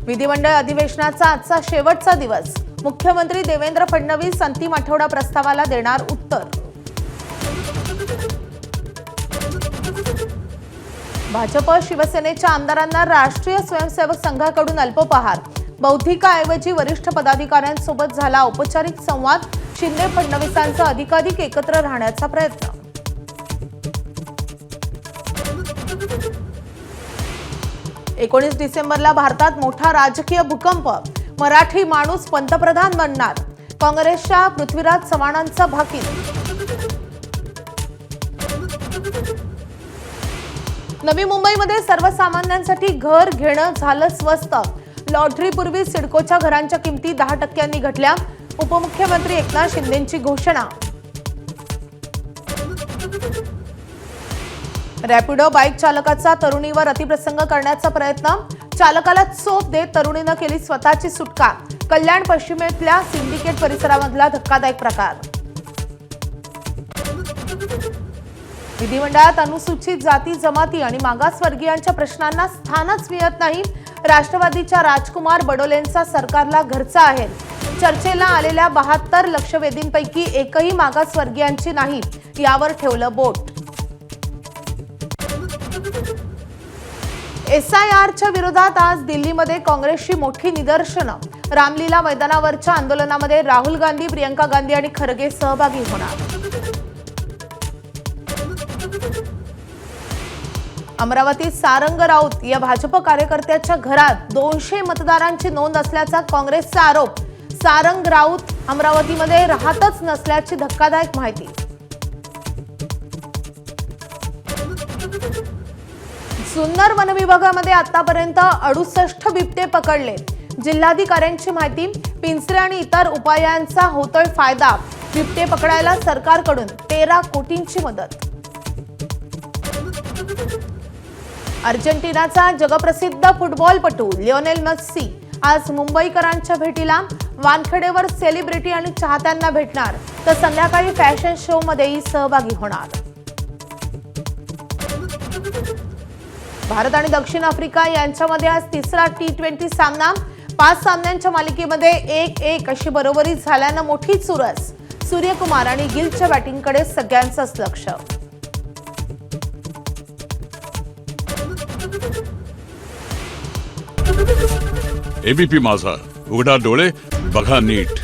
विधिमंडळ अधिवेशनाचा आजचा शेवटचा दिवस। मुख्यमंत्री देवेंद्र फडणवीस अंतिम आठवडा प्रस्तावाला देणार उत्तर। भाजप शिवसेनेच्या आमदारांना राष्ट्रीय स्वयंसेवक संघाकडून अल्पोपहार। बौद्धिकाऐवजी वरिष्ठ पदाधिकाऱ्यांसोबत झाला औपचारिक संवाद। शिंदे फडणवीसांचा अधिकाधिक एकत्र राहण्याचा प्रयत्न। 19 डिसेंबरला भारतात मोठा राजकीय भूकंप। मराठी माणूस पंतप्रधान बनणार। काँग्रेसच्या पृथ्वीराज चव्हाणांचा भाकीत। नवी मुंबईमध्ये सर्वसामान्यांसाठी घर घेणं झालं स्वस्त। लॉटरीपूर्वी सिडकोच्या घरांच्या किमती 10% घटल्या। उपमुख्यमंत्री एकनाथ शिंदेंची घोषणा। रॅपिडो बाईक चालकाचा तरुणीवर अतिप्रसंग करण्याचा प्रयत्न। चालकाला चोप देत तरुणीनं केली स्वतःची सुटका। कल्याण पश्चिमेतल्या सिंडिकेट परिसरामधला धक्कादायक प्रकार। विधिमंडळात अनुसूचित जाती जमाती आणि मागासवर्गीयांच्या प्रश्नांना स्थानच मिळत नाही। राष्ट्रवादीच्या राजकुमार बडोलेंचा सरकारला घरचा आहे। चर्चेला आलेल्या 72 लक्षवेधींपैकी एकही मागासवर्गीयांची नाही, यावर ठेवलं बोट। SIRच्या विरोधात आज दिल्लीमध्ये काँग्रेसची मोठी निदर्शनं। रामलीला मैदानावरच्या आंदोलनामध्ये राहुल गांधी, प्रियंका गांधी आणि खरगे सहभागी होणार। अमरावतीत सारंग राऊत या भाजप कार्यकर्त्याच्या घरात 200 मतदारांची नोंद असल्याचा काँग्रेसचा आरोप। सारंग राऊत अमरावतीमध्ये राहतच नसल्याची धक्कादायक माहिती। जुन्नर वन विभागामध्ये आतापर्यंत 68 बिबटे पकडले। जिल्हाधिकाऱ्यांची माहिती। पिंजरे आणि इतर उपायांचा होतोय फायदा। बिबटे पकडायला सरकारकडून 13 कोटींची मदत। अर्जेंटिनाचा जगप्रसिद्ध फुटबॉलपटू लिओनेल मेस्सी आज मुंबईकरांच्या भेटीला। वानखेडेवर सेलिब्रिटी आणि चाहत्यांना भेटणार, तर संध्याकाळी फॅशन शो मध्येही सहभागी होणार। भारत आणि दक्षिण आफ्रिका यांच्यामध्ये आज तिसरा T20 सामना। 5 सामन्यांच्या मालिकेमध्ये 1-1 अशी बरोबरी झाल्यानं मोठी चुरस। सूर्यकुमार आणि गिलच्या बॅटिंगकडे सगळ्यांचंच लक्ष। ABP माझा, उघडा डोळे बघा नीट।